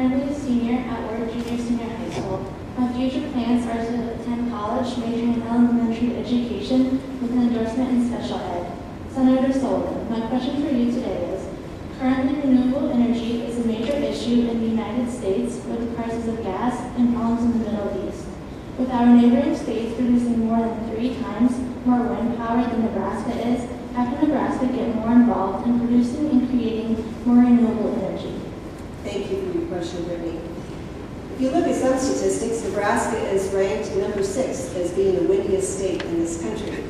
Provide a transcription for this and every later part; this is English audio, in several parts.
currently a senior at Ord Senior High School. My future plans are to attend college, majoring in elementary education with an endorsement in special ed. Senator Sullivan, my question for you today is, currently renewable energy is a major issue in the United States with the prices of gas and problems in the Middle East. With our neighboring states producing more than 3 times more wind power than Nebraska is, how can Nebraska get more involved in producing and creating more renewable energy? Thank you for your question, Brittany. If you look at some statistics, Nebraska is ranked number 6 as being the windiest state in this country.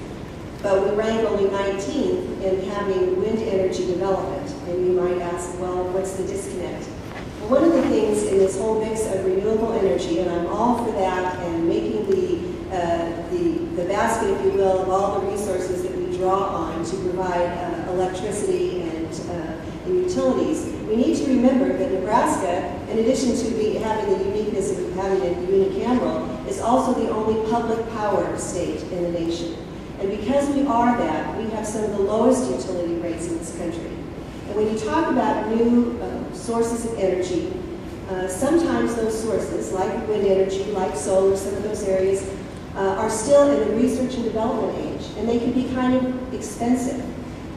But we rank only 19th in having wind energy development. And you might ask, well, what's the disconnect? Well, one of the things in this whole mix of renewable energy, and I'm all for that, and making the basket, if you will, of all the resources that we draw on to provide electricity and utilities, we need to remember that Nebraska, in addition to having the uniqueness of having it unicameral, is also the only public power state in the nation. And because we are that, we have some of the lowest utility rates in this country. And when you talk about new sources of energy, sometimes those sources, like wind energy, like solar, some of those areas, are still in the research and development age, and they can be kind of expensive.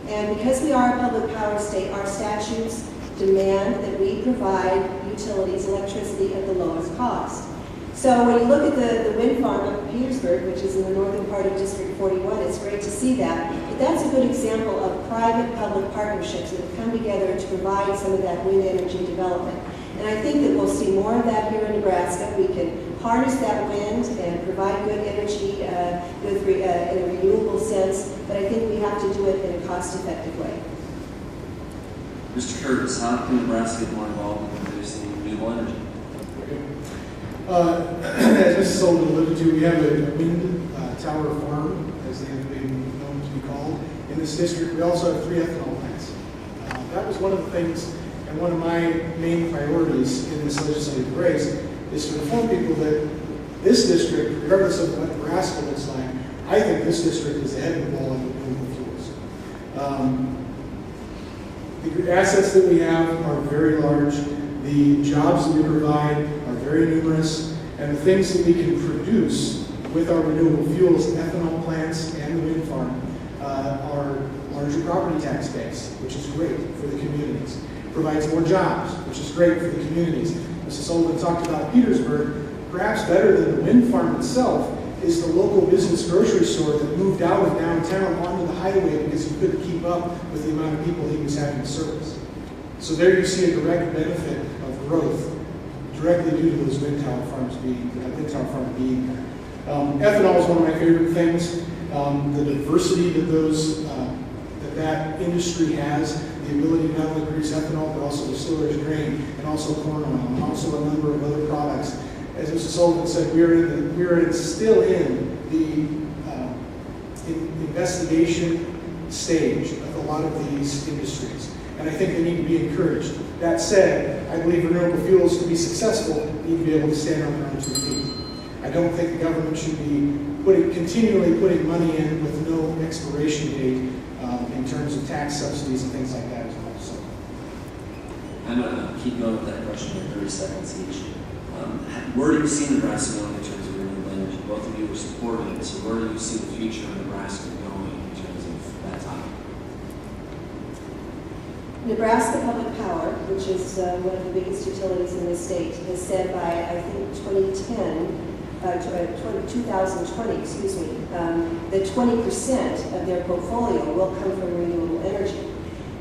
And because we are a public power state, our statutes demand that we provide utilities, electricity at the lowest cost. So when you look at the wind farm up in Petersburg, which is in the northern part of District 41, it's great to see that. But that's a good example of private-public partnerships that have come together to provide some of that wind energy development. And I think that we'll see more of that here in Nebraska. We can harness that wind and provide good energy in a renewable sense, but I think we have to do it in a cost-effective way. Mr. Curtiss, how can Nebraska get more involved in producing renewable energy? As Mrs. Sullivan alluded to, we have a wind tower farm, as they have been known to be called, in this district. We also have 3 ethanol plants. That was one of the things, and one of my main priorities in this legislative race, is to inform people that this district, regardless of what Nebraska looks like, I think this district is ahead of the ball in renewable fuels. The assets that we have are very large. The jobs that we provide are very numerous, and the things that we can produce with our renewable fuels, ethanol plants, and the wind farm are larger property tax base, which is great for the communities. It provides more jobs, which is great for the communities. Mrs. Sullivan talked about Petersburg. Perhaps better than the wind farm itself is the local business grocery store that moved out of downtown onto the highway because he couldn't keep up with the amount of people he was having to service. So there you see a direct benefit of growth directly due to those wind tower farms being there. Ethanol is one of my favorite things. The diversity that that industry has, the ability to not only produce ethanol, but also distillers grain, and also corn oil, and also a number of other products. As Mr. Sullivan said, we're still in the investigation stage of a lot of these industries, and I think they need to be encouraged. That said, I believe renewable fuels, to be successful, need to be able to stand on their own 2 feet. I don't think the government should be continually putting money in with no expiration date in terms of tax subsidies and things like that as well. So. I'm going to keep going with that question in 30 seconds each. Where do you see Nebraska going in terms of renewable energy? Both of you are supporting it, so where do you see the future of Nebraska going in terms of that topic? Nebraska Public Power, which is one of the biggest utilities in the state, has said by, I think, 2020, that 20% of their portfolio will come from renewable energy.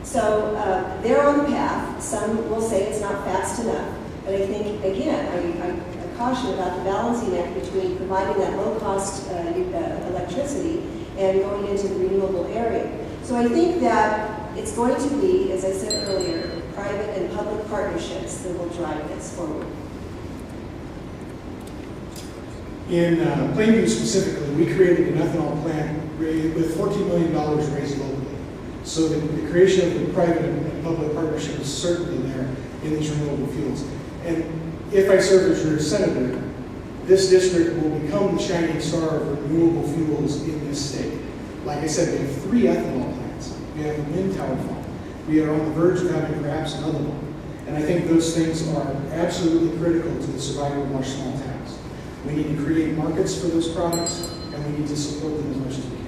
So they're on the path. Some will say it's not fast enough. But I think, again, I caution about the balancing act between providing that low-cost electricity and going into the renewable area. So I think that it's going to be, as I said earlier, private and public partnerships that will drive this forward. In Plainview specifically, we created an ethanol plant with $14 million raised locally. So the creation of the private and public partnership is certainly there in these renewable fuels. And if I serve as your senator, this district will become the shining star of renewable fuels in this state. Like I said, we have 3 ethanol plants. We have a wind tower farm. We are on the verge of having perhaps another one. And I think those things are absolutely critical to the survival of our small towns. We need to create markets for those products, and we need to support them as much as we can.